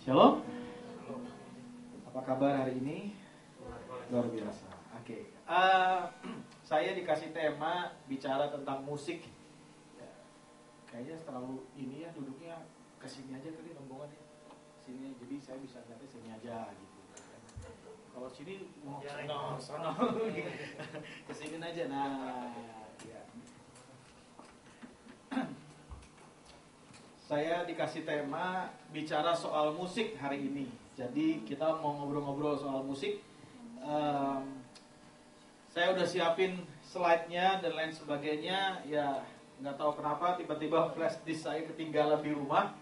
Shalom. Apa kabar hari ini? Luar biasa. Oke. Saya dikasih tema bicara tentang musik. Ya, kayaknya terlalu ini ya duduknya kesini aja kali rombongannya. Sini, jadi saya bisa lihatnya sini aja gitu. Kalau sini mau sana, kesini aja. Nah, ya. Saya dikasih tema bicara soal musik hari ini. Jadi kita mau ngobrol-ngobrol soal musik. Saya udah siapin slide-nya dan lain sebagainya. Ya nggak tahu kenapa tiba-tiba flash disk saya ketinggalan di rumah.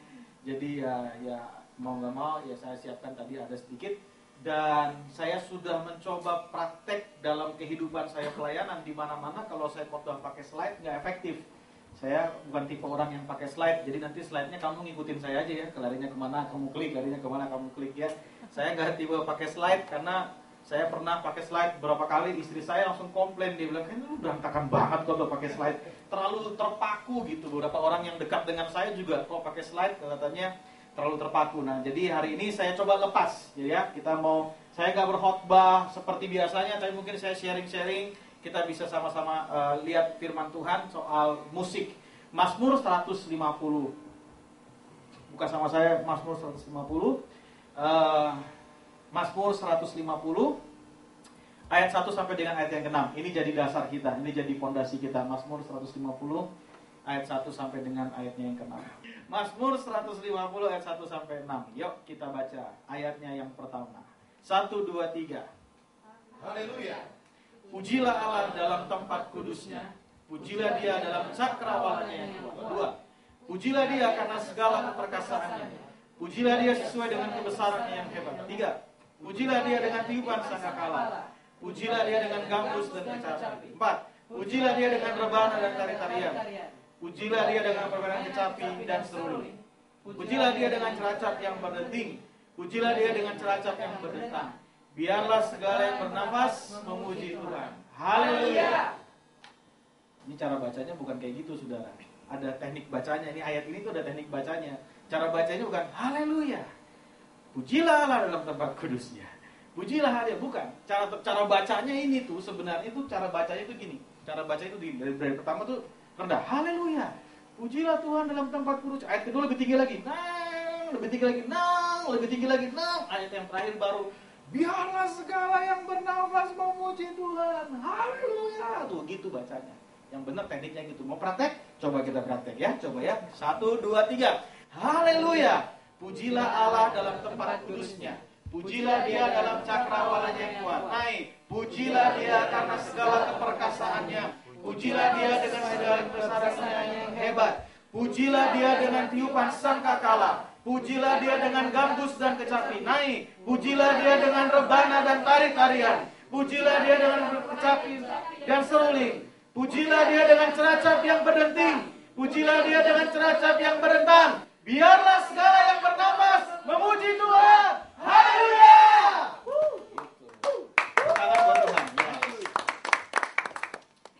Jadi ya mau nggak mau ya saya siapkan tadi ada sedikit. Dan saya sudah mencoba praktek dalam kehidupan saya pelayanan di mana-mana. Kalau saya khotbah pakai slide nggak efektif. Saya bukan tipe orang yang pakai slide, jadi nanti slide-nya kamu ngikutin saya aja ya, larinya kemana kamu klik, larinya kemana kamu klik ya. Saya nggak tipe pakai slide karena saya pernah pakai slide berapa kali, istri saya langsung komplain, dia bilang, kayaknya lu berantakan banget kalau pakai slide, terlalu terpaku gitu. Beberapa orang yang dekat dengan saya juga kalau pakai slide katanya terlalu terpaku. Nah, jadi hari ini saya coba lepas, ya. Saya nggak berkhotbah seperti biasanya, tapi mungkin saya sharing-sharing. Kita bisa sama-sama lihat firman Tuhan soal musik. Mazmur 150. Buka sama saya Mazmur 150. Mazmur 150 ayat 1 sampai dengan ayat yang ke-6. Ini jadi dasar kita, ini jadi fondasi kita. Mazmur 150 ayat 1 sampai dengan ayatnya yang ke-6. Mazmur 150 ayat 1 sampai 6. Yuk kita baca ayatnya yang pertama. 1 2 3. Haleluya. Pujilah Allah dalam tempat kudusnya. Pujilah dia dalam cakrawalanya yang kuat. 2. Pujilah dia karena segala keperkasaannya. Pujilah dia sesuai dengan kebesarannya yang hebat. 3. Pujilah dia dengan tiupan sangkakala. Pujilah dia dengan gambus dan kecapi. 4. Pujilah dia dengan rebana dan tari-tarian. Pujilah dia dengan permainan kecapi dan seruling. Pujilah dia dengan ceracap yang berdenting. Pujilah dia dengan ceracap yang berdentang. Biarlah segala yang bernafas memuji Tuhan. Haleluya. Ini cara bacanya bukan kayak gitu, saudara. Ada teknik bacanya. Ini ayat ini tuh ada teknik bacanya. Cara bacanya bukan haleluya. Pujilah Allah dalam tempat kudusnya. Pujilah dia, bukan. Cara bacanya ini tuh sebenarnya tuh cara bacanya tuh gini. Cara baca itu dari pertama tuh rendah. Haleluya. Pujilah Tuhan dalam tempat kudus. Ayat kedua lebih tinggi lagi. Nang, lebih tinggi lagi. Nang, lebih tinggi lagi. Nang. Ayat yang terakhir baru biarlah segala yang bernafas memuji Tuhan. Haleluya. Tuh gitu bacanya. Yang benar tekniknya gitu. Mau praktek? Coba kita praktek ya. Coba ya. 1, 2, 3. Haleluya. Pujilah Allah dalam tempat kudusnya. Pujilah dia dalam cakrawalanya yang kuat. Naik. Pujilah dia karena segala keperkasaannya. Pujilah dia dengan segala kebesarannya yang hebat. Pujilah dia dengan tiupan sangkakala. Pujilah dia dengan gambus dan kecapi. Naik. Pujilah dia dengan rebana dan tari-tarian. Pujilah dia dengan kecapi dan seruling. Pujilah dia dengan ceracap yang berdenting. Pujilah dia dengan ceracap yang berdentang. Biarlah segala yang bernafas memuji Tuhan. Haleluya.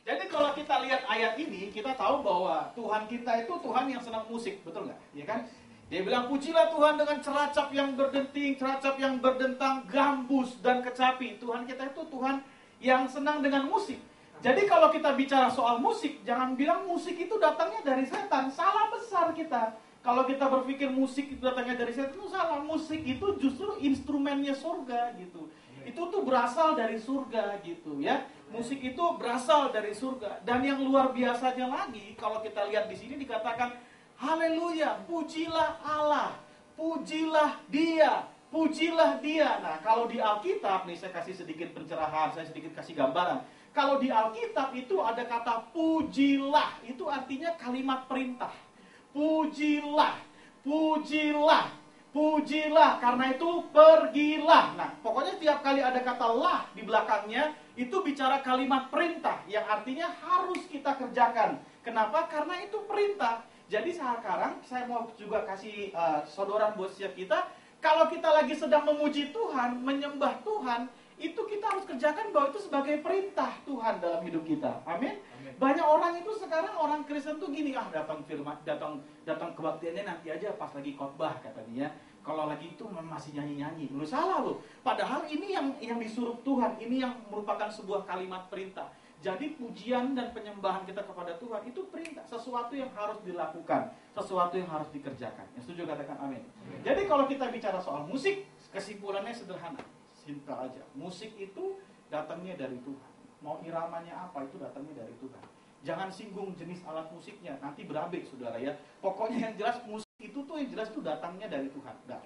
Jadi kalau kita lihat ayat ini, kita tahu bahwa Tuhan kita itu Tuhan yang senang musik, betul nggak? Ya kan? Dia bilang, pujilah Tuhan dengan ceracap yang berdenting, ceracap yang berdentang, gambus dan kecapi. Tuhan kita itu Tuhan yang senang dengan musik. Jadi kalau kita bicara soal musik, jangan bilang musik itu datangnya dari setan. Salah besar kita. Kalau kita berpikir musik itu datangnya dari setan, itu salah. Musik itu justru instrumennya surga gitu. Itu tuh berasal dari surga gitu ya. Musik itu berasal dari surga. Dan yang luar biasanya lagi, kalau kita lihat di sini dikatakan, haleluya, pujilah Allah, pujilah dia, pujilah dia. Nah, kalau di Alkitab, nih saya kasih sedikit pencerahan, saya sedikit kasih gambaran. Kalau di Alkitab itu ada kata pujilah, itu artinya kalimat perintah. Pujilah, pujilah, pujilah, karena itu pergilah. Nah, pokoknya tiap kali ada kata lah di belakangnya, itu bicara kalimat perintah, yang artinya harus kita kerjakan. Kenapa? Karena itu perintah. Jadi sekarang saya mau juga kasih sodoran buat setiap kita. Kalau kita lagi sedang memuji Tuhan, menyembah Tuhan, itu kita harus kerjakan bahwa itu sebagai perintah Tuhan dalam hidup kita. Amin. Banyak orang itu sekarang, orang Kristen tuh gini, datang firman, datang kebaktiannya nanti aja pas lagi khotbah kata dia. Kalau lagi itu masih nyanyi-nyanyi. Lu salah loh. Padahal ini yang disuruh Tuhan, ini yang merupakan sebuah kalimat perintah. Jadi pujian dan penyembahan kita kepada Tuhan itu perintah, sesuatu yang harus dilakukan, sesuatu yang harus dikerjakan. Yang setuju katakan amin. Jadi kalau kita bicara soal musik, kesimpulannya sederhana, simpel aja. Musik itu datangnya dari Tuhan. Mau iramanya apa itu datangnya dari Tuhan. Jangan singgung jenis alat musiknya, nanti berabe saudara ya. Pokoknya yang jelas musik itu tuh yang jelas itu datangnya dari Tuhan. Dah.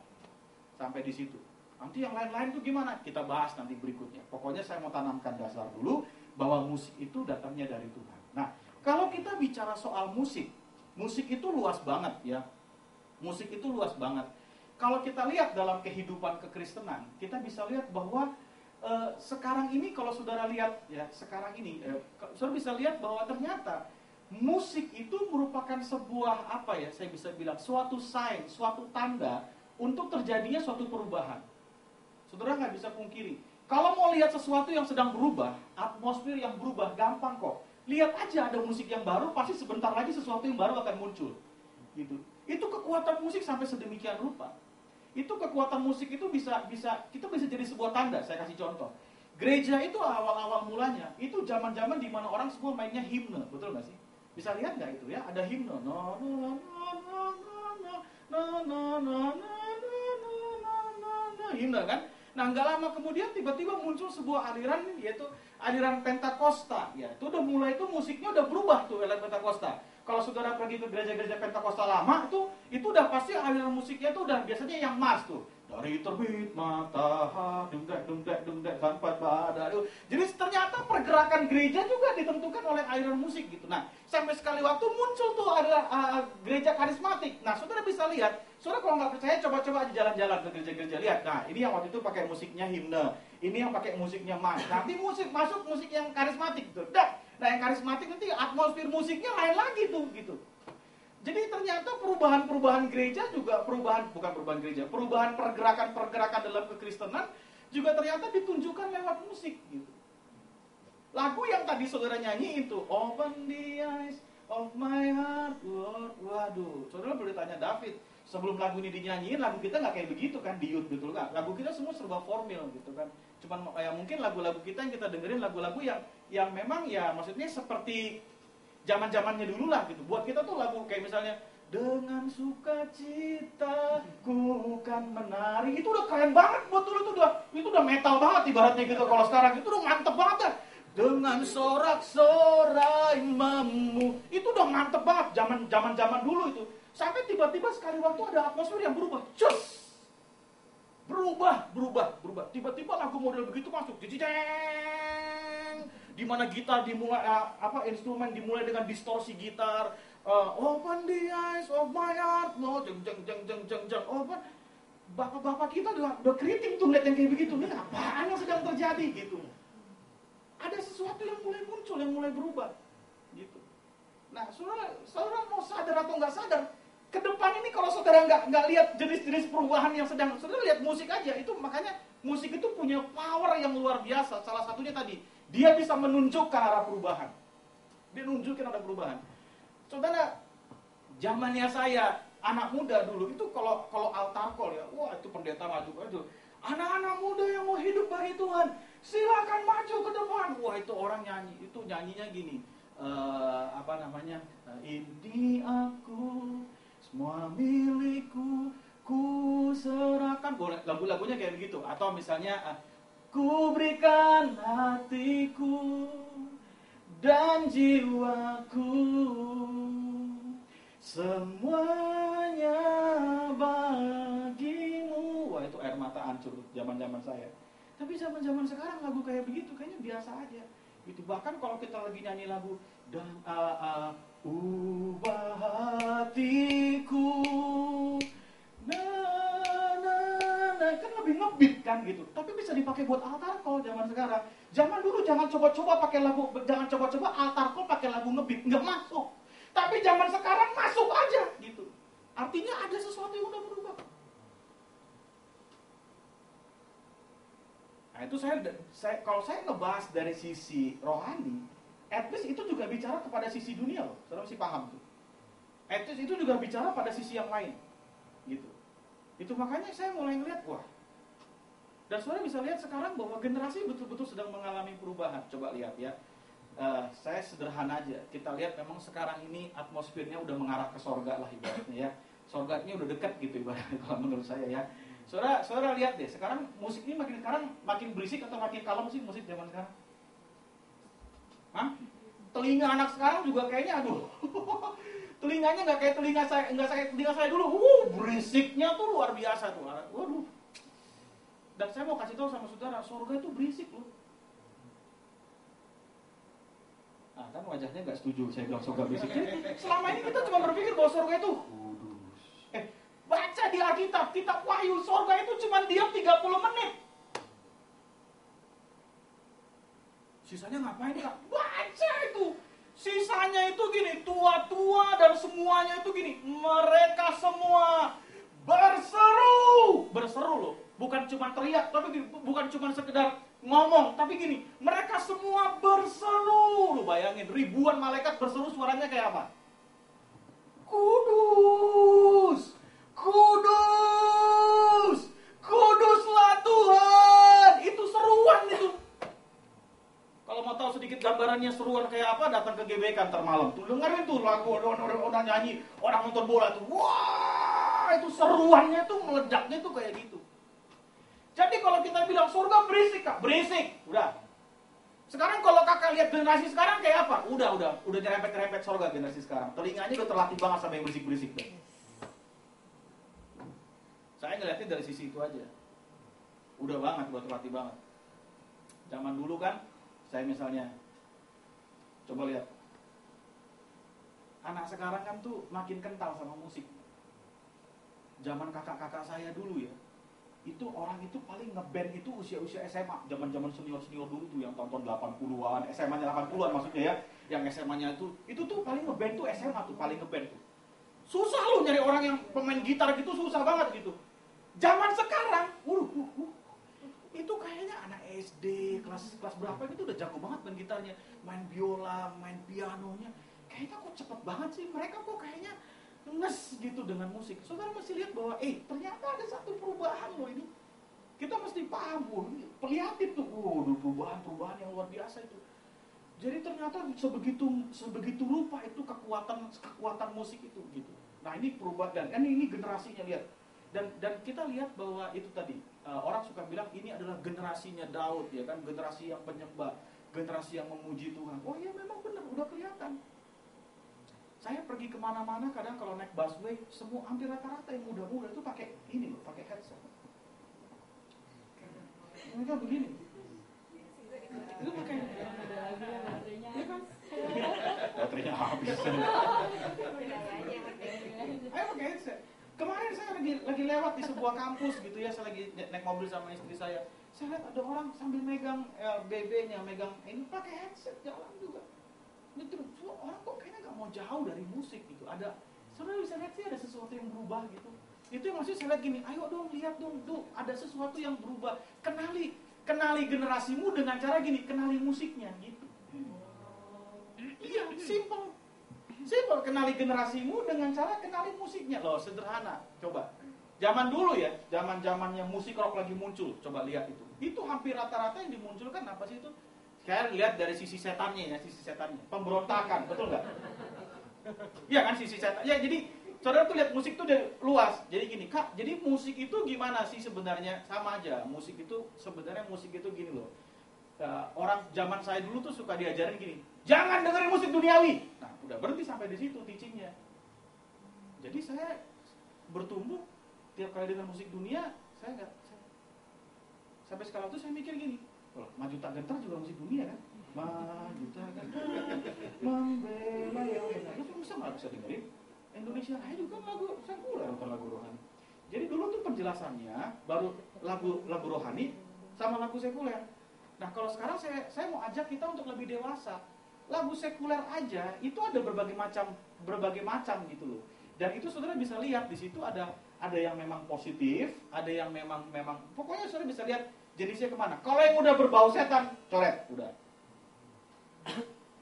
Sampai di situ. Nanti yang lain-lain tuh gimana? Kita bahas nanti berikutnya. Pokoknya saya mau tanamkan dasar dulu bahwa musik itu datangnya dari Tuhan. Nah, kalau kita bicara soal musik, musik itu luas banget ya. Musik itu luas banget. Kalau kita lihat dalam kehidupan kekristenan, kita bisa lihat bahwa sekarang ini kalau saudara lihat ya, saudara bisa lihat bahwa ternyata musik itu merupakan sebuah apa ya, saya bisa bilang suatu sign, suatu tanda untuk terjadinya suatu perubahan. Saudara nggak bisa pungkiri. Kalau mau lihat sesuatu yang sedang berubah, atmosfer yang berubah, gampang kok. Lihat aja ada musik yang baru, pasti sebentar lagi sesuatu yang baru akan muncul. Gitu. Itu kekuatan musik sampai sedemikian rupa. Itu kekuatan musik itu bisa jadi sebuah tanda. Saya kasih contoh. Gereja itu awal-awal mulanya, itu zaman-zaman di mana orang semua mainnya himne, betul nggak sih? Bisa lihat nggak itu ya? Ada himne. Himne kan? Nah, nggak lama kemudian tiba-tiba muncul sebuah aliran, yaitu aliran Pentakosta. Ya, itu udah mulai, itu musiknya udah berubah tuh, aliran Pentakosta. Kalau saudara pergi ke gereja-gereja Pentakosta lama, itu udah pasti aliran musiknya itu udah biasanya yang mars tuh. Dari terbit matahari, dungdek sampai badai. Jadi ternyata pergerakan gereja juga ditentukan oleh aliran musik gitu. Nah, sampai sekali waktu muncul tuh ada gereja karismatik. Nah, saudara bisa lihat. Saudara kalau nggak percaya, coba-coba aja jalan-jalan ke gereja-gereja. Lihat, nah ini yang waktu itu pakai musiknya himne. Ini yang pakai musiknya mas. Nanti masuk musik yang karismatik gitu. Nah yang karismatik nanti atmosfer musiknya lain lagi tuh gitu. Jadi ternyata perubahan gereja juga perubahan pergerakan dalam kekristenan juga ternyata ditunjukkan lewat musik gitu. Lagu yang tadi saudara nyanyi itu Open the eyes of my heart, Lord. Waduh, saudara boleh tanya David, sebelum lagu ini dinyanyiin, lagu kita nggak kayak begitu kan, diut betul nggak? Lagu kita semua serba formil gitu kan. Cuman ya mungkin lagu-lagu kita yang kita dengerin lagu-lagu yang memang ya maksudnya seperti zaman-zamannya dulu lah gitu. Buat kita tuh lagu kayak misalnya dengan sukacita ku kan menari, itu udah keren banget buat dulu, itu udah metal banget ibaratnya gitu. Kalau sekarang itu udah mantep banget kan. Dengan sorak-sorai mamu, itu udah mantep banget zaman dulu itu. Sampai tiba-tiba sekali waktu ada atmosfer yang berubah. Cus! Berubah. Tiba-tiba lagu model begitu masuk. Jijijeng! Di mana gitar dimulai instrumen dimulai dengan distorsi gitar. Open the eyes of my heart. No, jeng. Open. Bapak-bapak kita udah keriting tuh lihat yang kayak begitu. Ini apaan yang sedang terjadi gitu. Ada sesuatu yang mulai muncul, yang mulai berubah. Gitu. Nah, saudara mau sadar atau nggak sadar, ke depan ini kalau saudara nggak lihat jenis-jenis perubahan yang sedang, saudara lihat musik aja, itu makanya musik itu punya power yang luar biasa. Salah satunya tadi, dia bisa menunjukkan arah perubahan. Dia nunjukin arah perubahan. Saudara, zamannya saya, anak muda dulu, itu kalau altar call ya, wah itu pendeta maju aja. Anak-anak muda yang mau hidup bagi Tuhan, silakan maju ke depan. Wah itu orang nyanyi, itu nyanyinya gini. Ini aku, semua milikku, ku serahkan. Boleh lagu-lagunya kayak begitu. Atau misalnya ku berikan hatiku dan jiwaku, semuanya bagimu. Wah itu air mata hancur zaman-zaman saya. Tapi zaman-zaman sekarang lagu kayak begitu kayaknya biasa aja. Itu bahkan kalau kita lagi nyanyi lagu dan ubah hatiku, kan lebih ngebeat kan gitu. Tapi bisa dipakai buat altar call zaman sekarang. Zaman dulu jangan coba-coba altar call pakai lagu ngebeat, nggak masuk. Tapi zaman sekarang masuk aja gitu. Artinya ada sesuatu yang udah berubah. Nah itu saya kalau saya ngebahas dari sisi rohani, at least itu juga bicara kepada sisi dunia loh. Saudara mesti paham tuh. At least itu juga bicara pada sisi yang lain, gitu. Itu makanya saya mulai ngeliat, wah. Dan saudara bisa lihat sekarang bahwa generasi betul-betul sedang mengalami perubahan. Coba lihat ya. Saya sederhana aja. Kita lihat memang sekarang ini atmosfernya udah mengarah ke sorga lah ibaratnya ya. Sorganya udah dekat gitu ibaratnya kalau menurut saya ya. Saudara lihat deh, sekarang musik ini makin berisik atau makin kalem sih musik zaman sekarang? Hah? Telinga anak sekarang juga kayaknya aduh. Telinganya nggak kayak telinga saya dulu. Berisiknya tuh luar biasa tuh. Waduh. Dan saya mau kasih tahu sama saudara, surga itu berisik loh. Nah, kan wajahnya nggak setuju saya bilang surga berisik. Selama ini kita cuma berpikir bahwa surga itu baca di Alkitab, kitab Wahyu, surga itu cuma diam 30 menit. Sisanya ngapain Kak? Baca itu. Sisanya itu gini, tua-tua dan semuanya itu gini, mereka semua berseru. Berseru loh, bukan cuma teriak, tapi gini, bukan cuma sekedar ngomong, tapi gini, mereka semua berseru. Lu bayangin, ribuan malaikat berseru, suaranya kayak apa? Kudus, kudus, kuduslah Tuhan. Itu seruan itu. Kalau mau tahu sedikit gambarannya seruan kayak apa, datang ke GBK ntar malam. Tuh dengerin tuh lagu orang nyanyi, orang nonton bola tuh. Wah, itu seruannya tuh meledaknya tuh kayak gitu. Jadi kalau kita bilang surga berisik Kak, berisik. Udah. Sekarang kalau kakak lihat generasi sekarang kayak apa? Udah nyerempet-nyerempet surga generasi sekarang. Telinganya udah terlatih banget sama yang berisik-berisik. Saya ngeliatnya dari sisi itu aja. Udah terlatih banget. Zaman dulu kan, saya misalnya coba lihat. Anak sekarang kan tuh makin kental sama musik. Zaman kakak-kakak saya dulu ya, itu orang itu paling ngeband itu usia-usia SMA, zaman-zaman senior-senior dulu tuh yang tahun 80-an, SMA-nya 80-an maksudnya ya. Yang SMA-nya itu tuh paling ngeband tuh SMA tuh, paling ngeband tuh. Susah loh nyari orang yang pemain gitar gitu, susah banget gitu. Zaman sekarang, itu kayaknya anak SD kelas berapa gitu udah jago banget main gitarnya, main biola, main pianonya. Kayaknya kok cepet banget sih, mereka kok kayaknya nges gitu dengan musik. Saudara mesti lihat bahwa ternyata ada satu perubahan loh ini. Kita mesti paham, perlihatin tuh, perubahan yang luar biasa itu. Jadi ternyata sebegitu rupa itu kekuatan musik itu gitu. Nah ini perubahan, dan ini generasinya lihat. Dan kita lihat bahwa itu tadi orang suka bilang ini adalah generasinya Daud ya kan, generasi yang penyembah, generasi yang memuji Tuhan. Oh iya memang benar, udah kelihatan. Saya pergi kemana-mana kadang kalau naik busway, semua hampir rata-rata yang muda-muda itu pakai ini loh, pakai headset. Mereka begini. Itu pakai. Iya kan? Baterainya habis. Ayo pakai headset. Kemarin saya lagi lewat di sebuah kampus gitu ya, saya lagi naik mobil sama istri saya. Saya lihat ada orang sambil megang BB-nya, megang ini pakai headset jalan juga. Itu orang kok kayaknya nggak mau jauh dari musik gitu. Saudara bisa lihat sih ada sesuatu yang berubah gitu. Itu yang maksudnya saya lihat gini, ayo dong lihat dong, ada sesuatu yang berubah. Kenali generasimu dengan cara gini, kenali musiknya gitu. Iya, simple. Kenali generasimu dengan cara kenali musiknya. Loh, sederhana. Coba. Zaman dulu ya, zaman-zamannya musik rock lagi muncul. Coba lihat itu. Itu hampir rata-rata yang dimunculkan apa sih itu? Saya lihat dari sisi setannya. Pemberontakan, betul nggak? Iya kan sisi setan. Ya jadi saudara tuh lihat musik tuh dari luas. Jadi gini, Kak, jadi musik itu gimana sih sebenarnya? Sama aja. Musik itu gini loh. Orang zaman saya dulu tuh suka diajarin gini, jangan dengerin musik duniawi. Nah, udah berhenti sampai di situ teachingnya. Jadi saya bertumbuh tiap kali dengar musik dunia, sampai sekarang tuh saya mikir gini, maju tak gentar juga musik dunia kan? Maju tak gentar, membela yang benar. Lu bisa dengerin Indonesia Raya juga lagu sekuler, bukan lagu rohani. Jadi dulu tuh penjelasannya baru lagu rohani sama lagu sekuler. Nah kalau sekarang saya mau ajak kita untuk lebih dewasa. Lagu sekuler aja itu ada berbagai macam gitu loh. Dan itu saudara bisa lihat di situ ada yang memang positif, ada yang memang pokoknya saudara bisa lihat jenisnya kemana? Kalau yang udah berbau setan, coret, udah.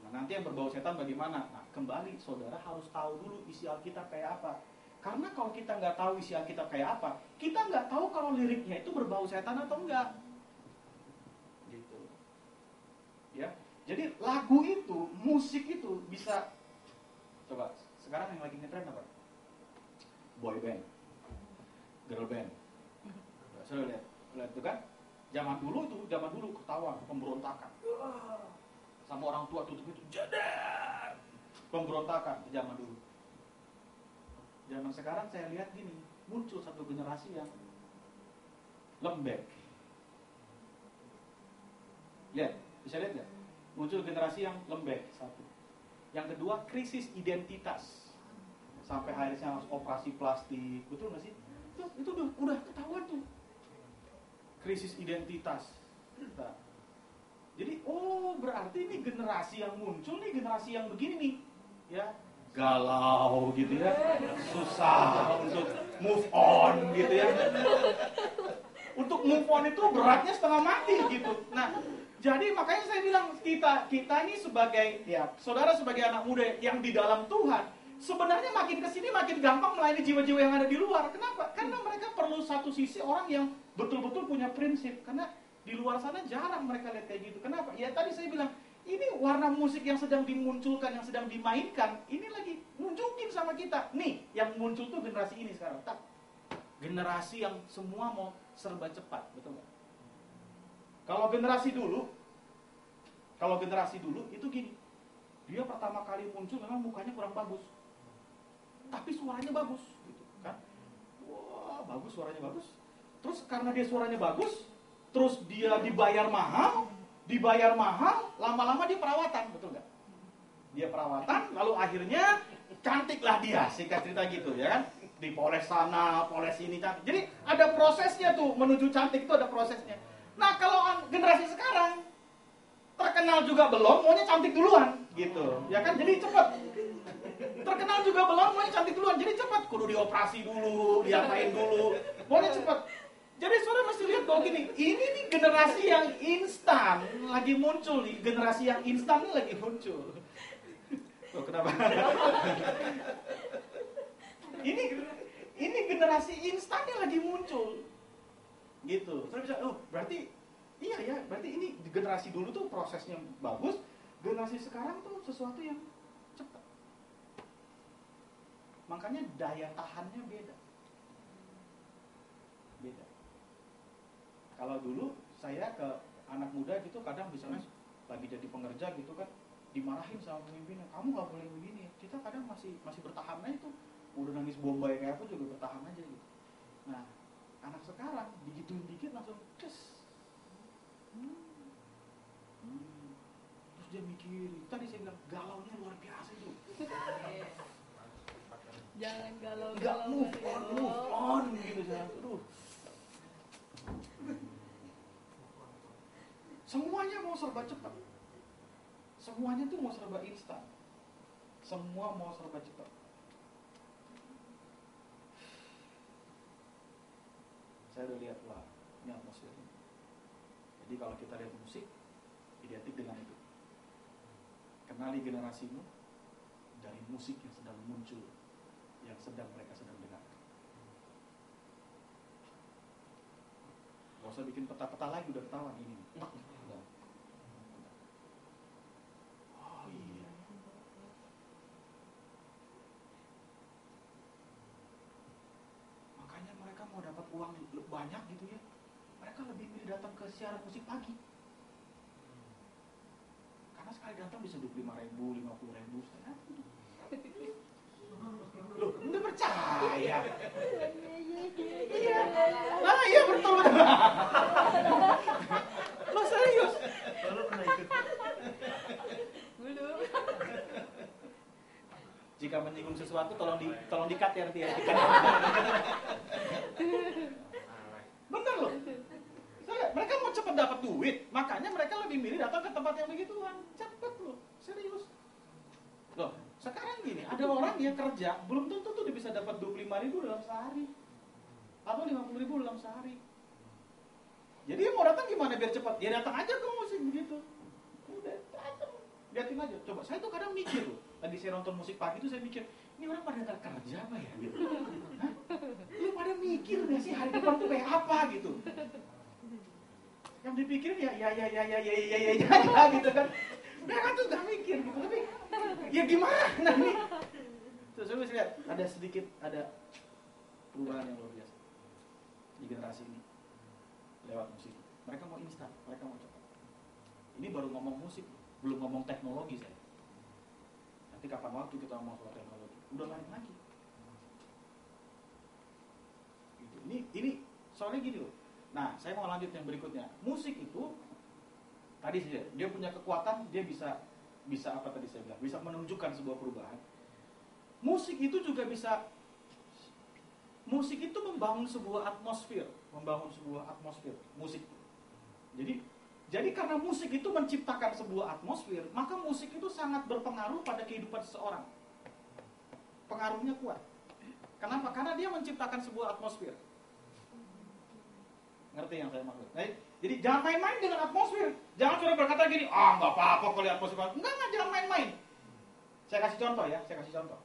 Nah, nanti yang berbau setan bagaimana? Nah, kembali saudara harus tahu dulu isi Alkitab kayak apa. Karena kalau kita nggak tahu isi Alkitab kayak apa, kita nggak tahu kalau liriknya itu berbau setan atau enggak. Gitu. Ya. Jadi lagu itu, musik itu bisa, coba sekarang yang lagi ngetren apa? Boy band, girl band. Sudah lihat itu kan? Zaman dulu ketawa, pemberontakan. Sama orang tua tutup itu jadar. Pemberontakan zaman dulu. Zaman sekarang saya lihat gini, muncul satu generasi yang lembek. Lihat, bisa lihat nggak? Muncul generasi yang lembek, satu. Yang kedua, krisis identitas. Sampai akhirnya harus operasi plastik, betul nggak sih? Itu udah ketahuan tuh. Krisis identitas. Nah, jadi, berarti ini generasi yang muncul nih, generasi yang begini nih, ya, galau gitu ya, susah untuk move on gitu ya. Untuk move on itu beratnya setengah mati gitu. Nah, jadi makanya saya bilang kita ini sebagai, ya, saudara sebagai anak muda yang di dalam Tuhan, sebenarnya makin kesini makin gampang melayani jiwa-jiwa yang ada di luar. Kenapa? Karena mereka perlu satu sisi orang yang betul-betul punya prinsip. Karena di luar sana jarang mereka lihat kayak gitu. Kenapa? Ya tadi saya bilang, ini warna musik yang sedang dimunculkan, yang sedang dimainkan, ini lagi nunjukin sama kita. Nih, yang muncul tuh generasi ini sekarang. Generasi yang semua mau serba cepat, betul nggak? Kalau generasi dulu itu gini, dia pertama kali muncul memang mukanya kurang bagus, tapi suaranya bagus, gitu kan? Wah, bagus, suaranya bagus. Terus karena dia suaranya bagus, terus dia dibayar mahal, lama-lama dia perawatan, betul nggak? Dia perawatan, lalu akhirnya cantiklah dia, singkat cerita gitu, ya kan? Dipoles sana, poles sini, cantik. Jadi ada prosesnya tuh, menuju cantik itu ada prosesnya. Nah, kalau generasi sekarang terkenal juga belum, maunya cantik duluan, gitu, ya kan? Jadi cepat. Terkenal juga belum, maunya cantik duluan, jadi cepat. Kudu dioperasi dulu, diapain dulu, maunya cepat. Jadi saudara mesti lihat bahwa gini, ini nih generasi yang instan lagi muncul nih, generasi yang instan nih lagi muncul. Loh, kenapa? Ini generasi instan yang lagi muncul. Gitu. Saudara bisa, berarti iya ya, berarti ini generasi dulu tuh prosesnya bagus, generasi sekarang tuh sesuatu yang cepat. Makanya daya tahannya beda. Kalau dulu saya ke anak muda gitu, kadang misalnya lagi jadi pengerja gitu kan, dimarahin sama pemimpinnya, kamu nggak boleh begini. Kita kadang masih bertahan aja itu, udah nangis bombay kayak apa juga bertahan aja gitu. Nah, anak sekarang digituin dikit langsung kes. Terus dia mikir, tadi saya bilang galaunya luar biasa itu. Jangan galau. Nggak move on gitu saya. Aduh. Semuanya mau serba cepat. Semuanya tuh mau serba instan. Semua mau serba cepat. Saya udah lihat lah, ini atmosfernya. Jadi kalau kita lihat musik, identik dengan itu. Kenali generasimu dari musik yang sedang muncul, yang mereka sedang dengar. Gak usah bikin peta-peta lagi, udah ketahuan ini. Oh iya. Makanya mereka mau dapat uang banyak gitu ya, mereka lebih milih datang ke siaran musik pagi. Karena sekali datang bisa 25.000, 50.000. Loh, nggak percaya? Iya. Lah iya betul. Lo serius? Lo pernah ikut? Belum. Jika menyinggung sesuatu tolong di-cut ya nanti ya. Bener loh. Mereka mau cepat dapat duit, makanya mereka lebih milih datang ke tempat yang begituan. Cepet loh, serius. Loh, sekarang gini, ada orang yang kerja belum tentu tuh dia bisa dapat 25.000 dalam sehari atau 50.000 dalam sehari. Jadi yang mau datang gimana biar cepat? Ya datang aja ke musik begitu. Udah datang, liatin aja. Coba saya tuh kadang mikir loh. Tadi saya nonton musik pagi tuh saya mikir, ini orang pada nggak kerja apa ya? Gitu. Hah? Lu pada mikir nggak sih hari depan tuh kayak apa gitu? Yang dipikirin ya gitu kan. Mereka tuh nggak mikir gitu, tapi ya gimana nih? Terus saya lihat ada perubahan yang luar biasa di generasi ini lewat musik. Mereka mau instan, mereka mau cepat. Ini baru ngomong musik, belum ngomong teknologi saya. Nanti kapan waktu kita ngomong soal teknologi, udah lain lagi. Gitu. Ini soalnya gini loh. Nah, saya mau lanjut yang berikutnya. Musik itu tadi saja dia punya kekuatan, dia bisa apa tadi saya bilang, bisa menunjukkan sebuah perubahan. Musik itu juga bisa, musik itu membangun sebuah atmosfer, musik. Jadi karena musik itu menciptakan sebuah atmosfer, maka musik itu sangat berpengaruh pada kehidupan seseorang. Pengaruhnya kuat. Kenapa? Karena dia menciptakan sebuah atmosfer. Ngerti yang saya maksud? Nah, jadi jangan main-main dengan atmosfer. Jangan cuma berkata gini, nggak apa-apa kalau atmosfer. Enggak, jangan main-main. Saya kasih contoh ya,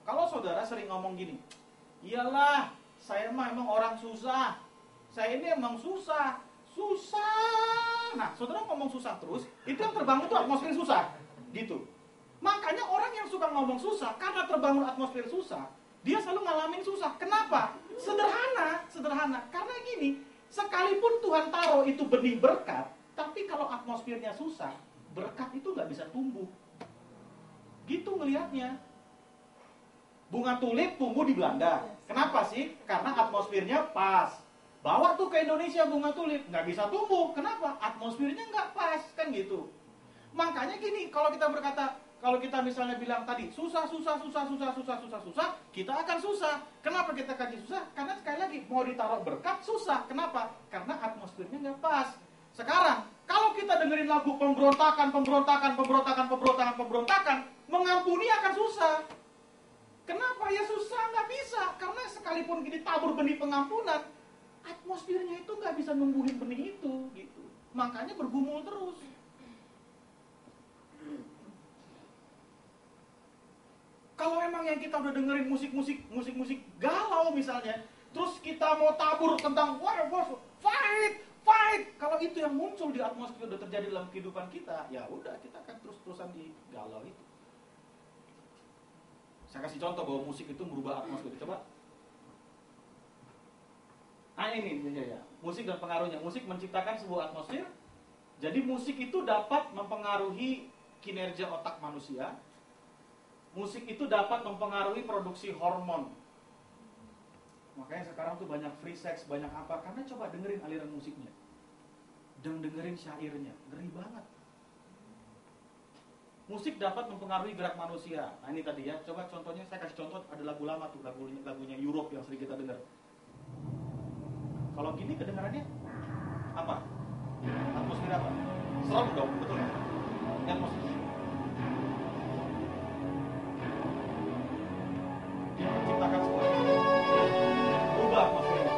Kalau saudara sering ngomong gini, iyalah, saya mah emang orang susah. Saya ini emang susah. Nah, saudara ngomong susah terus, itu yang terbangun itu atmosfer susah. Gitu. Makanya orang yang suka ngomong susah, karena terbangun atmosfer susah, dia selalu ngalamin susah. Kenapa? Sederhana. Karena gini, sekalipun Tuhan taruh itu benih berkat, tapi kalau atmosfernya susah, berkat itu nggak bisa tumbuh. Gitu ngelihatnya. Bunga tulip tumbuh di Belanda. Kenapa sih? Karena atmosfernya pas. Bawa tuh ke Indonesia bunga tulip, nggak bisa tumbuh. Kenapa? Atmosfernya nggak pas, kan gitu. Makanya gini, kalau kita misalnya bilang tadi susah, kita akan susah. Kenapa kita kaji susah? Karena sekali lagi mau ditaruh berkat susah. Kenapa? Karena atmosfernya nggak pas. Sekarang, kalau kita dengerin lagu pemberontakan, mengampuni akan susah. Kenapa? Ya susah, nggak bisa. Karena sekalipun kita tabur benih pengampunan, atmosfernya itu nggak bisa numbuhin benih itu, gitu. Makanya bergumul terus. Kalau memang yang kita udah dengerin musik galau misalnya, terus kita mau tabur tentang fight, kalau itu yang muncul di atmosfer udah terjadi dalam kehidupan kita, ya udah kita akan terus-terusan di galau itu. Saya kasih contoh bahwa musik itu merubah atmosfer. Coba. Ini ya. Musik dan pengaruhnya. Musik menciptakan sebuah atmosfer. Jadi musik itu dapat mempengaruhi kinerja otak manusia. Musik itu dapat mempengaruhi produksi hormon. Makanya sekarang tuh banyak free sex, banyak apa. Karena coba dengerin aliran musiknya. Dan dengerin syairnya. Ngeri banget. Musik dapat mempengaruhi gerak manusia. Nah ini tadi ya. Coba contohnya, saya kasih contoh. Ada lagu lama tuh. Lagunya Europe yang sering kita dengar. Kalau gini kedengarannya apa? Atmosfer apa? Serem dong, betul ya? Atmosfer. Menciptakan sebuah berubah atmosfernya.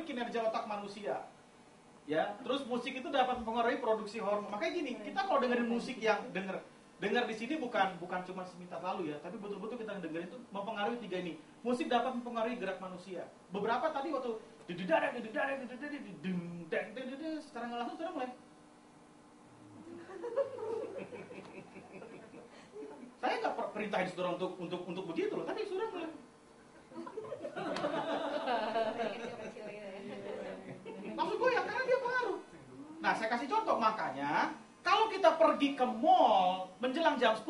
Kinerja otak manusia, ya. Terus musik itu dapat mempengaruhi produksi hormon. Makanya gini, kita kalau dengerin musik yang dengar di sini bukan cuma seminta lalu ya, tapi betul-betul kita dengerin itu mempengaruhi tiga ini. Musik dapat mempengaruhi gerak manusia. Beberapa tadi waktu secara nggak langsung sudah mulai. Saya nggak perintahin saudara untuk begitu loh, tapi saudara mulai maksud gue ya karena dia pengaruh. Nah saya kasih contoh, makanya kalau kita pergi ke mall menjelang jam 10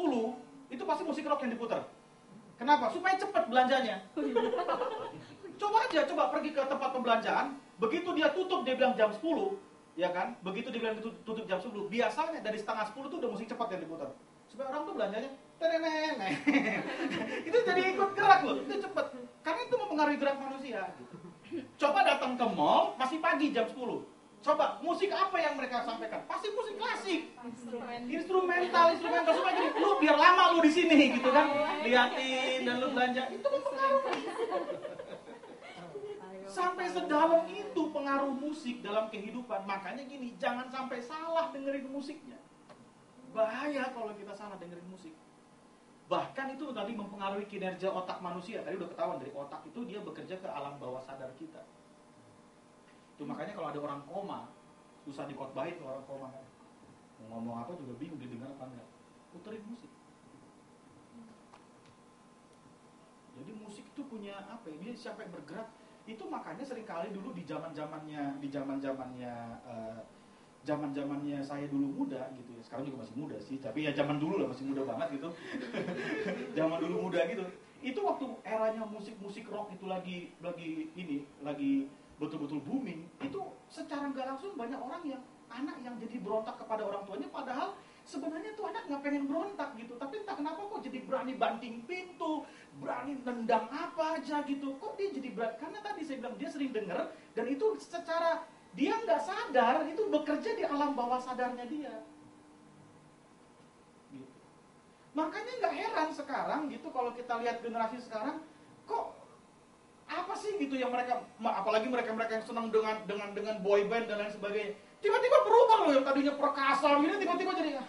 itu pasti musik rock yang diputar. Kenapa? Supaya cepat belanjanya. Coba pergi ke tempat pembelanjaan, begitu dia tutup dia bilang jam 10, ya kan? Begitu dia bilang tutup jam 10, biasanya dari setengah 10 tuh udah musik cepat yang diputar. Supaya orang tuh belanjanya tenenenek. Itu jadi ikut gerak loh, itu cepet. Karena itu mempengaruhi gerak manusia. Coba datang ke mall masih pagi jam 10. Coba musik apa yang mereka sampaikan? Pasti musik klasik. Instrumental supaya gini, lu biar lama lu di sini gitu kan. Liatin dan lu belanja. Itu mempengaruhi. Sampai sedalam itu pengaruh musik dalam kehidupan. Makanya gini, jangan sampai salah dengerin musiknya. Bahaya kalau kita salah dengerin musik. Bahkan itu tadi mempengaruhi kinerja otak manusia. Tadi udah ketahuan dari otak itu dia bekerja ke alam bawah sadar kita. Itu makanya kalau ada orang koma, susah dikotbahin tuh orang koma kan. Mau ngomong apa juga bingung didengar apa enggak. Puterin musik. Jadi musik itu punya apa ya? Dia sampai bergerak. Itu makanya seringkali dulu di zaman-zamannya saya dulu muda gitu ya. Sekarang juga masih muda sih, tapi ya zaman dulu lah masih muda banget gitu. Zaman dulu muda gitu. Itu waktu eranya musik rock itu lagi betul-betul booming. Itu secara nggak langsung banyak orang anak yang jadi berontak kepada orang tuanya, padahal sebenarnya tuh anak nggak pengen berontak gitu. Tapi entah kenapa kok jadi berani banting pintu, berani nendang apa aja gitu. Kok dia jadi berani? Karena tadi saya bilang dia sering dengar dan itu secara dia nggak sadar itu bekerja di alam bawah sadarnya dia. Gitu. Makanya nggak heran sekarang gitu kalau kita lihat generasi sekarang kok apa sih gitu yang mereka, apalagi mereka yang senang dengan boy band dan lain sebagainya, tiba-tiba berubah loh, yang tadinya perkasa gitu tiba-tiba jadi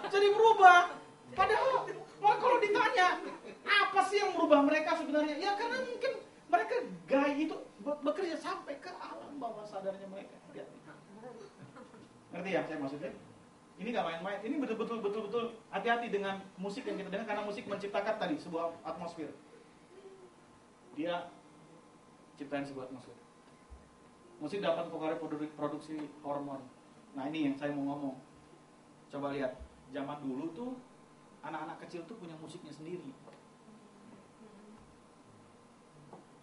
jadi berubah. Padahal kalau ditanya apa sih yang merubah mereka sebenarnya, ya karena mungkin mereka gaya itu bekerja sampai ke alam bawah sadarnya mereka. Ngerti ya saya maksudnya? Ini gak main-main. Ini betul-betul hati-hati dengan musik yang kita dengar, karena musik menciptakan tadi sebuah atmosfer. Dia ciptain sebuah atmosfer. Musik dapat mempengaruhi produksi hormon. Nah ini yang saya mau ngomong. Coba lihat, zaman dulu tuh anak-anak kecil tuh punya musiknya sendiri.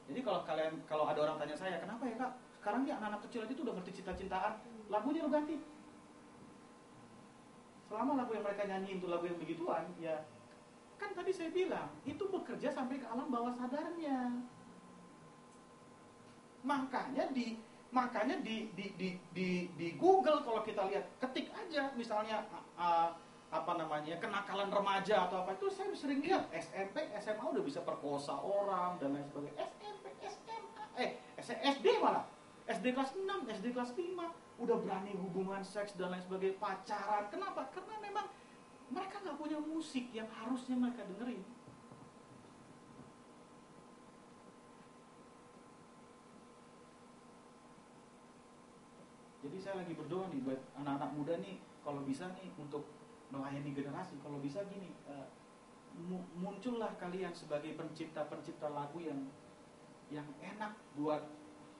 Jadi kalau ada orang tanya saya, kenapa ya kak, sekarang nih anak-anak kecil aja tuh udah ngerti cinta-cintaan, lagunya lu ganti. Selama lagu yang mereka nyanyiin itu lagu yang begituan, ya kan tadi saya bilang, itu bekerja sampai ke alam bawah sadarnya. Makanya di Google kalau kita lihat, ketik aja misalnya kenakalan remaja atau apa, itu saya sering lihat SMP, SMA udah bisa perkosa orang dan lain sebagainya. SMP, SMA, SD malah. SD kelas 6, SD kelas 5 udah berani hubungan seks dan lain sebagainya, pacaran. Kenapa? Karena memang mereka nggak punya musik yang harusnya mereka dengerin. Jadi saya lagi berdoa nih buat anak-anak muda nih, kalau bisa nih untuk melayani generasi, kalau bisa gini, muncullah kalian sebagai pencipta lagu yang enak buat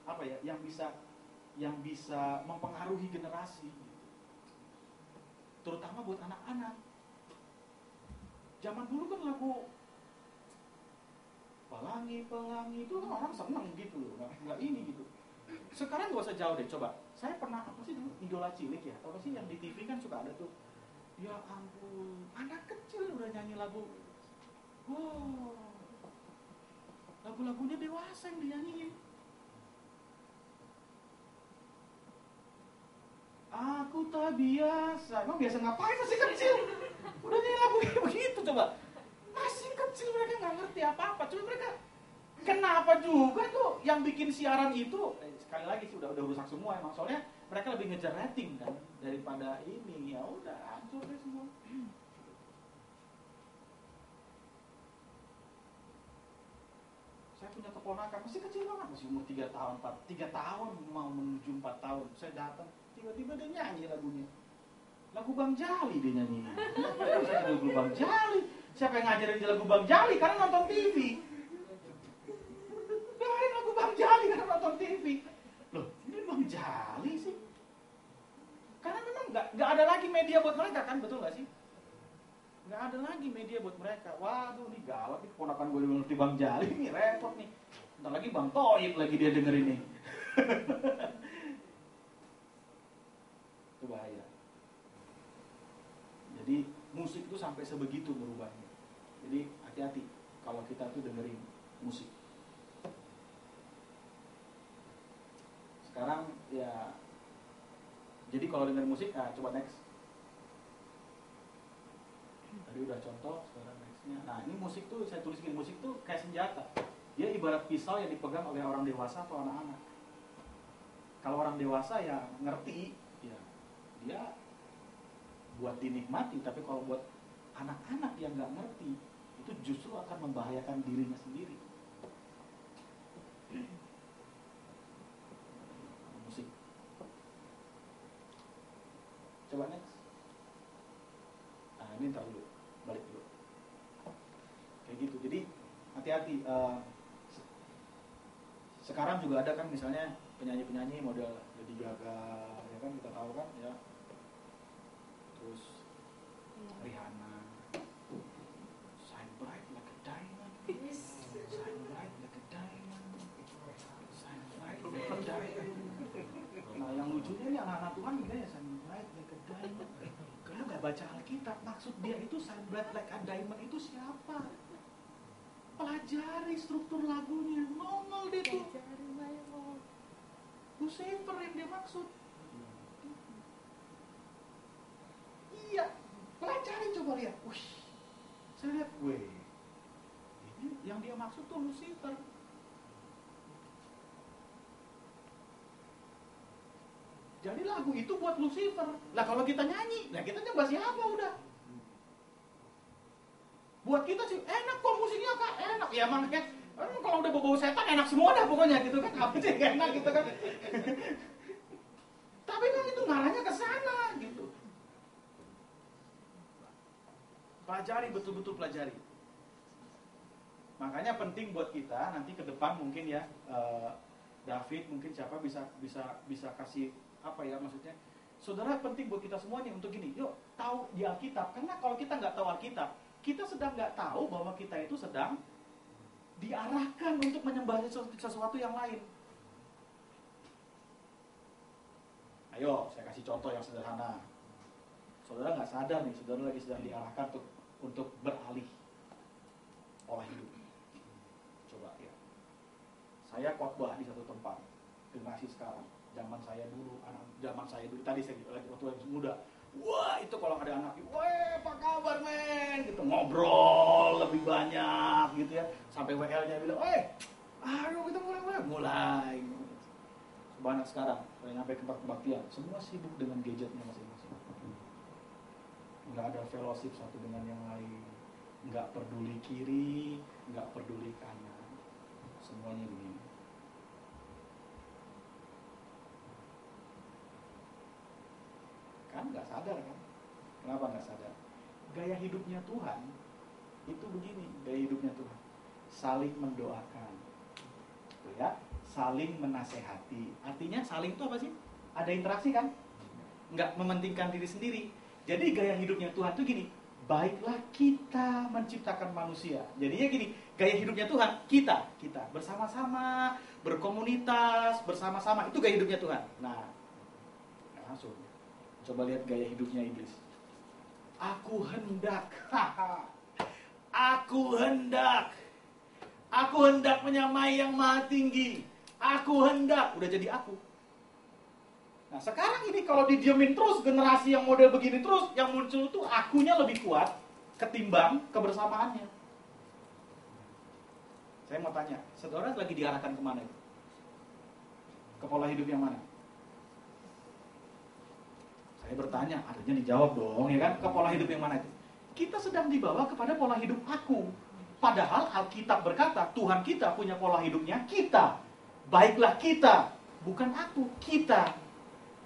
apa ya, yang bisa mempengaruhi generasi, terutama buat anak-anak. Zaman dulu kan lagu Pelangi itu kan orang seneng gitu loh, nggak ini gitu. Sekarang gak usah jauh deh, coba. Saya pernah apa sih dulu, Idola Cilik ya, apa sih yang di TV kan suka ada tuh. Ya ampun, anak kecil udah nyanyi lagu. Wow, lagu-lagunya dewasa yang dinyanyiin. Aku tak biasa. Emang biasa ngapain masih kecil? Udah nyanyi lagu kayak begitu coba. Masih kecil mereka nggak ngerti apa-apa. Cuma mereka kenapa juga tuh yang bikin siaran itu sekali lagi sih udah rusak semua emang, soalnya mereka lebih ngejar rating kan daripada ini. Ya udah hancur deh semua. Saya punya keponakan masih kecil banget, masih umur 3 tahun mau menuju 4 tahun. Saya datang tiba-tiba dia nyanyi lagunya. Lagu Bang Jali dia nyanyi. Lagu Bang Jali. Siapa yang ngajarin dia lagu Bang Jali? Karena nonton TV. Dengerin lagu Bang Jali karena nonton TV. Loh, ini Bang Jali sih. Karena memang nggak ada lagi media buat mereka kan, betul nggak sih? Nggak ada lagi media buat mereka. Waduh, ini gawat nih, keponakan gue ngerti Bang Jali, nih repot nih. Ntar lagi Bang Toib lagi dia dengerin nih. Itu bahaya. Jadi musik itu sampai sebegitu berubahnya. Jadi hati-hati kalau kita tuh dengerin musik. Sekarang ya, jadi kalau dengerin musik, coba next. Tadi udah contoh, sekarang nextnya. Nah ini musik tuh, saya tulis gini, musik tuh kayak senjata. Dia ibarat pisau yang dipegang oleh orang dewasa atau anak-anak. Kalau orang dewasa ya ngerti, ya dia buat dinikmati. Tapi kalau buat anak-anak yang nggak ngerti, itu justru akan membahayakan dirinya sendiri. Musik. Coba next. Nah ini ntar dulu, balik dulu. Kayak gitu. Jadi hati-hati. Sekarang juga ada kan misalnya penyanyi-penyanyi model Lady Gaga, ya kan kita tahu kan ya. Terus Rihanna, Shine Bright Like a Diamond, Shine Bright Like a Diamond, Shine Bright Like a Diamond. Nah yang lucunya nih anak-anak Tuhan juga ya Shine Bright Like a Diamond. Kalau nggak baca Alkitab, maksud dia itu Shine Bright Like a Diamond itu siapa? Pelajari struktur lagunya, nongol deh tuh. Lucifer yang dia maksud. Iya, pelajari coba lihat. Wih, saya lihat, ini yang dia maksud tuh Lucifer. Jadi lagu itu buat Lucifer. Lah kalau kita nyanyi, nah kita nyembah siapa udah? Buat kita sih enak kok musiknya Kak, enak. Ya makanya kalau udah bau-bau setan enak semua dah pokoknya gitu kan. Apa sih enak gitu kan. Tapi kan itu ngarahnya ke sana gitu. Pelajari, betul-betul pelajari. Makanya penting buat kita nanti ke depan mungkin ya David mungkin siapa bisa kasih apa ya maksudnya. Saudara penting buat kita semua nih untuk gini. Yuk tahu di Alkitab. Karena kalau kita nggak tahu Alkitab, kita sedang nggak tahu bahwa kita itu sedang diarahkan untuk menyembah sesuatu yang lain. Ayo, saya kasih contoh yang sederhana. Saudara nggak sadar nih, saudara lagi sedang diarahkan untuk beralih pola hidup. Coba ya. Saya khotbah di satu tempat, generasi sekarang. Zaman saya dulu, tadi saya waktu muda. Wah itu kalau ada anak, wah apa kabar men, gitu ngobrol lebih banyak gitu ya, sampai WL-nya bilang, ayo kita mulai. Banyak sekarang, saya nyampe ke tempat kebaktian, semua sibuk dengan gadgetnya masing-masing. Nggak ada fellowship satu dengan yang lain, nggak peduli kiri, nggak peduli kanan, semuanya begini. Kan nggak sadar kan? Kenapa nggak sadar? Gaya hidupnya Tuhan itu begini, gaya hidupnya Tuhan saling mendoakan, tuh ya, saling menasehati. Artinya saling itu apa sih? Ada interaksi kan? Nggak mementingkan diri sendiri. Jadi gaya hidupnya Tuhan tuh gini, baiklah kita menciptakan manusia. Jadinya gini, gaya hidupnya Tuhan kita bersama-sama, berkomunitas, bersama-sama, itu gaya hidupnya Tuhan. Nah langsung coba lihat gaya hidupnya iblis. Aku hendak menyamai yang maha tinggi. Aku hendak, udah jadi aku. Nah sekarang ini kalau didiemin terus, generasi yang model begini terus, yang muncul tuh akunya lebih kuat ketimbang kebersamaannya. Saya mau tanya, saudara lagi diarahkan kemana itu? Ke pola hidup yang mana? Saya bertanya, artinya dijawab dong, ya kan? Ke pola hidup yang mana itu? Kita sedang dibawa kepada pola hidup aku. Padahal Alkitab berkata, Tuhan kita punya pola hidupnya kita. Baiklah kita, bukan aku, kita.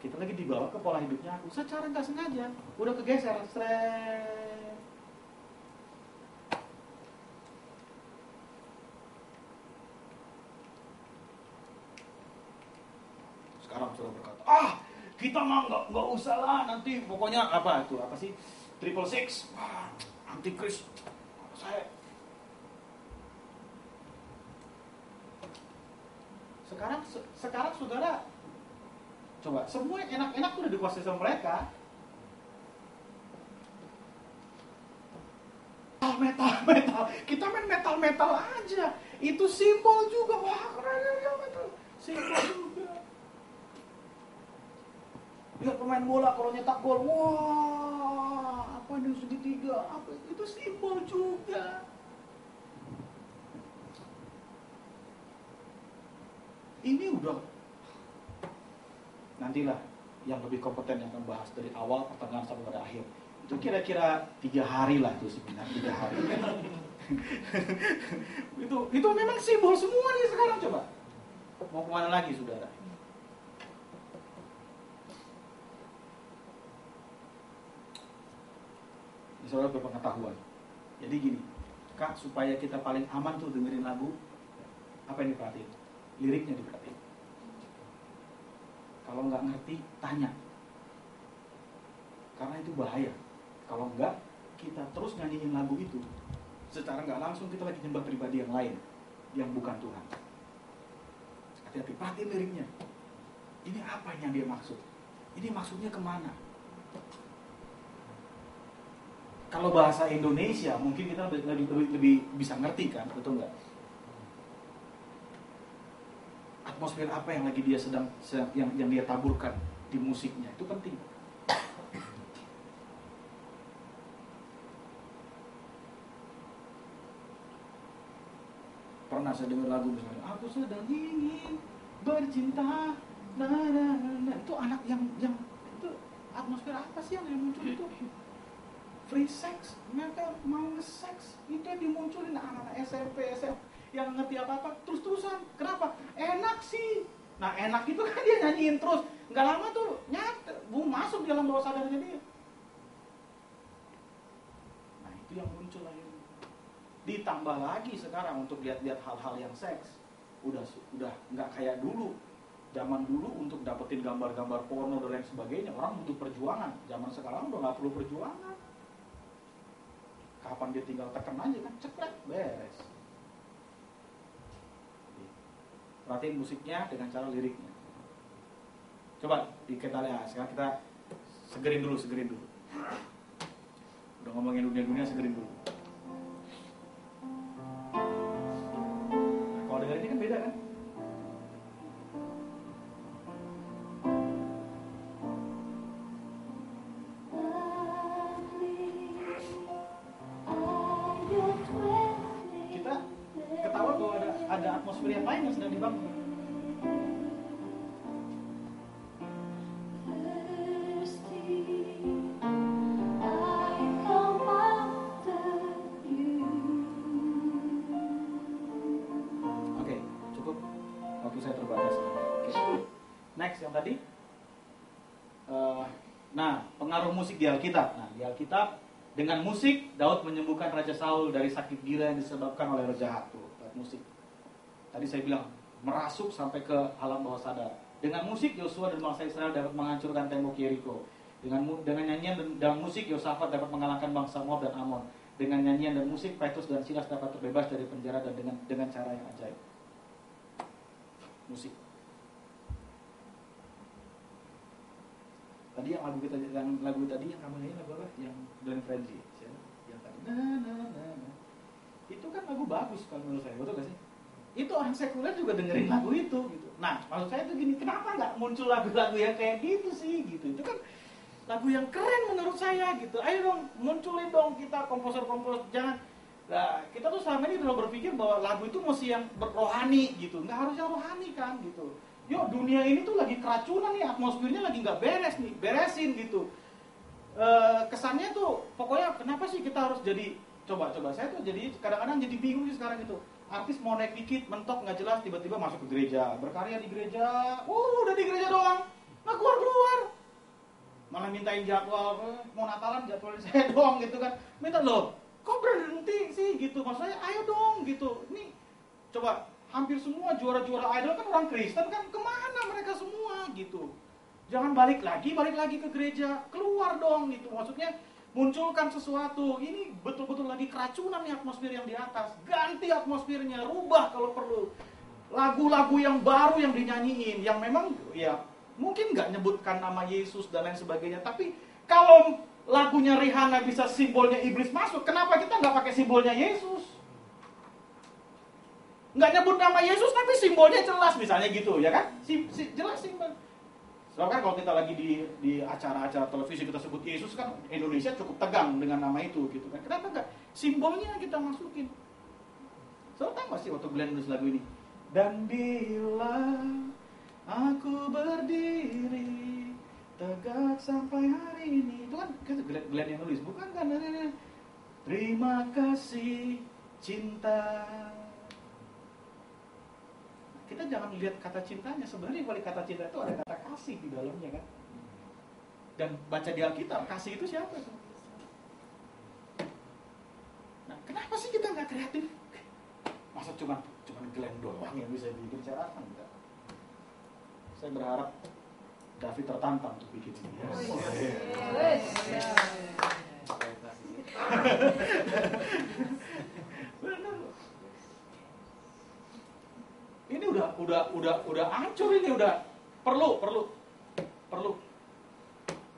Kita lagi dibawa ke pola hidupnya aku, secara nggak sengaja udah kegeser, seret. Sekarang sudah berkata, kita mah nggak usah lah, nanti pokoknya apa sih, 666, antikris, saya. Sekarang saudara, coba semua yang enak-enak udah dikuasai sama mereka. Metal, kita main metal aja, itu simbol juga, wah keren ya metal, simbol juga. Lihat pemain bola kalau nyetak gol, wah apa ini segitiga, apa itu simbol juga. Ini udah, nantilah yang lebih kompeten yang akan bahas dari awal, pertengahan sampai pada akhir. Itu kira-kira 3 hari lah itu seminar, 3 hari. itu memang simbol semua nih sekarang. Coba mau kemana lagi saudara? Ini saudara berpengetahuan. Jadi gini, Kak, supaya kita paling aman tuh dengerin lagu, apa yang diperhatiin? Liriknya diperhatiin. Kalau nggak ngerti, tanya. Karena itu bahaya. Kalau nggak, kita terus nyanyiin lagu itu, secara nggak langsung kita lagi nyembah pribadi yang lain, yang bukan Tuhan. Hati-hati, perhatiin liriknya. Ini apa yang dia maksud? Ini maksudnya kemana? Kalau bahasa Indonesia, mungkin kita lebih bisa ngerti kan, betul nggak? Atmosfer apa yang lagi dia yang dia taburkan di musiknya, itu penting. Pernah saya dengar lagu misalnya, aku sedang ingin bercinta, itu anak yang itu atmosfer apa sih yang muncul itu? Free sex, mereka mau nge-sex, itu yang dimunculin anak-anak SMP, SMA yang ngerti apa-apa, terus-terusan. Kenapa? Enak sih. Nah enak itu kan dia nyanyiin terus, nggak lama tuh nyata, masuk di dalam bawah sadarnya dia. Nah itu yang muncul akhirnya. Ditambah lagi sekarang untuk lihat-lihat hal-hal yang seks, udah nggak kayak dulu. Zaman dulu untuk dapetin gambar-gambar porno dan lain sebagainya, orang butuh perjuangan. Zaman sekarang udah nggak perlu perjuangan. Kapan dia tinggal tekan aja kan, ceklek, beres. Perhatiin musiknya dengan cara liriknya. Coba kita lihat. Sekarang kita segerin dulu. Udah ngomongin dunia-dunia, segerin dulu. Nah, kalau dengar ini kan beda kan? Kita ketawa bahwa ada atmosfer yang lain yang sedang dibangun. Next yang tadi, pengaruh musik di Alkitab. Nah di Alkitab dengan musik Daud menyembuhkan Raja Saul dari sakit gila yang disebabkan oleh roh jahat. Tuh, musik. Tadi saya bilang merasuk sampai ke alam bawah sadar. Dengan musik Yosua dan bangsa Israel dapat menghancurkan tembok Yeriko. Dengan nyanyian dan musik Yosafat dapat mengalahkan bangsa Moab dan Amon. Dengan nyanyian dan musik Petrus dan Silas dapat terbebas dari penjara dan dengan cara yang ajaib. Musik. Tadi yang lagu tadi yang kamu nyanyi lagu apa? Yang Glenn Fredly, yang tadi. Itu kan lagu bagus kalau menurut saya, betul gak sih? Itu orang sekuler juga dengerin lagu itu gitu. Nah, maksud saya itu gini, kenapa nggak muncul lagu-lagu yang kayak gitu sih gitu? Itu kan lagu yang keren menurut saya gitu. Ayo dong, munculin dong kita komposer-komposer. Jangan, kita tuh selama ini udah berpikir bahwa lagu itu mesti yang rohani gitu. Nggak harus yang rohani kan gitu. Yuk, dunia ini tuh lagi keracunan nih, atmosfernya lagi nggak beres nih, beresin gitu. Kesannya tuh, pokoknya kenapa sih kita harus jadi, coba saya tuh jadi kadang-kadang jadi bingung sih sekarang itu. Artis mau naik dikit, mentok nggak jelas, tiba-tiba masuk ke gereja, berkarya di gereja, udah di gereja doang. nggak keluar-keluar. Malah mintain jadwal, mau Natalan jadwalin saya dong gitu kan. Minta loh, kok berhenti sih gitu. Maksudnya ayo dong gitu. Ini coba hampir semua juara-juara idol kan orang Kristen kan, kemana mereka semua gitu. Jangan balik lagi ke gereja, keluar dong gitu. Maksudnya munculkan sesuatu. Ini betul-betul lagi keracunan nih atmosfer yang di atas. Ganti atmosfernya, rubah kalau perlu. Lagu-lagu yang baru yang dinyanyiin, yang memang ya mungkin nggak nyebutkan nama Yesus dan lain sebagainya, tapi kalau lagunya Rihanna bisa simbolnya iblis masuk, kenapa kita nggak pakai simbolnya Yesus? Nggak nyebut nama Yesus tapi simbolnya jelas misalnya gitu, ya kan? Jelas simbol. Soalnya kan kalau kita lagi di acara-acara televisi kita sebut Yesus kan, Indonesia cukup tegang dengan nama itu gitu kan. Kenapa nggak simbolnya kita masukin? Soalnya tahu nggak sih waktu Glenn nulis lagu ini? Dan bila aku berdiri tegak sampai hari ini, itu kan Glenn yang nulis, bukan kan? Terima kasih cinta. Kita jangan lihat kata cintanya, sebenarnya balik kata cinta itu ada kata kasih di dalamnya kan. Dan baca di Alkitab, kasih itu siapa? Nah, kenapa sih kita nggak kreatif? Masa cuma Glenn doang yang bisa bikin cara kan? Enggak. Saya berharap David tertantang untuk bikin ini. Benar. Ini udah hancur, ini udah perlu.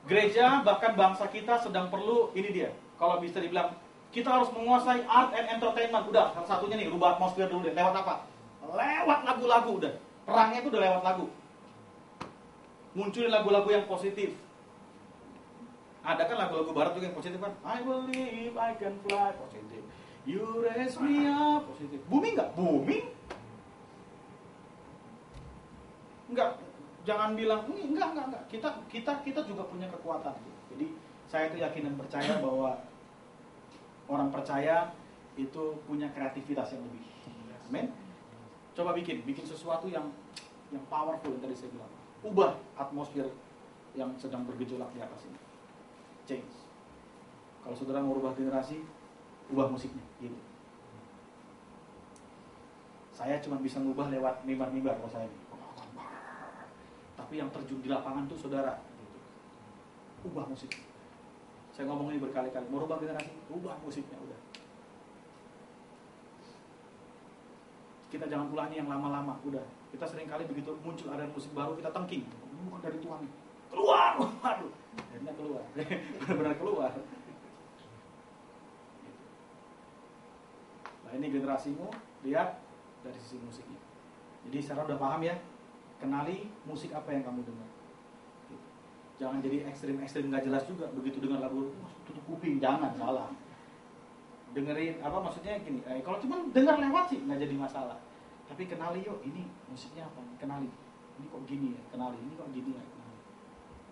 Gereja bahkan bangsa kita sedang perlu ini dia. Kalau bisa dibilang kita harus menguasai art and entertainment. Udah, salah satunya nih rubah atmosfer dulu deh. Lewat apa? Lewat lagu-lagu udah. Perangnya itu udah lewat lagu. Munculin lagu-lagu yang positif. Ada kan lagu-lagu barat juga yang positif kan? I believe I can fly, positif. You raise me up, positif. Booming nggak? Booming. Enggak, jangan bilang enggak. Kita juga punya kekuatan. Jadi saya itu yakin dan percaya bahwa orang percaya itu punya kreativitas yang lebih. Amin. Coba bikin sesuatu yang powerful yang tadi saya bilang. Ubah atmosfer yang sedang bergejolak di atas ini. Change. Kalau saudara mau ubah generasi, ubah musiknya. Gitu. Saya cuma bisa ngubah lewat mimbar-mimbar kalau saya ini. Tapi yang terjun di lapangan tuh saudara. Gitu. Ubah musik. Saya ngomong ini berkali-kali. Mau ubah generasi, ubah musiknya udah. Kita jangan ulangi yang lama-lama, udah. Kita sering kali begitu muncul ada musik baru kita tengking. Bukan dari Tuhan. Keluar, waduh. Akhirnya keluar. Benar-benar keluar. Nah ini generasimu, lihat dari sisi musiknya. Jadi sekarang udah paham ya? Kenali musik apa yang kamu dengar. Jangan jadi ekstrim-ekstrim nggak jelas juga. Begitu dengar lagu tutup kuping, jangan, salah. Dengerin apa maksudnya gini. Kalau cuma dengar lewat sih nggak jadi masalah. Tapi kenali yuk, ini musiknya apa? Kenali. Ini kok gini ya? Kenali. Ini kok gini ya? Kenali.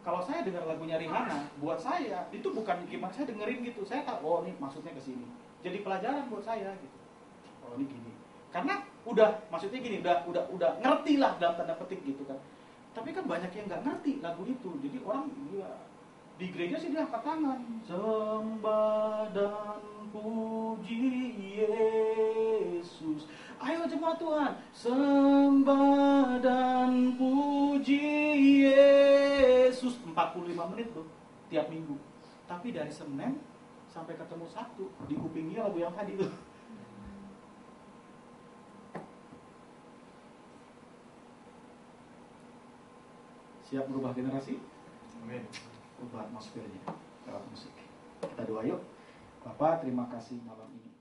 Kalau saya dengar lagunya Rihanna, buat saya itu bukan gimana saya dengerin gitu. Saya tahu, oh ini maksudnya ke sini. Jadi pelajaran buat saya gitu. Oh ini gini. Karena udah maksudnya gini, udah ngerti lah dalam tanda petik gitu kan. Tapi kan banyak yang nggak ngerti lagu itu. Jadi orang ya, di gereja sih dia angkat tangan. Sembah dan puji Yesus. Ayo jemaat Tuhan, sembah dan puji Yesus. 45 menit loh tiap minggu. Tapi dari Senin sampai ketemu Sabtu di kupingnya lagu yang tadi tuh. Siap berubah generasi? Amin. Ubah atmosfernya lewat musik. Kita doa yuk. Bapak, terima kasih malam ini.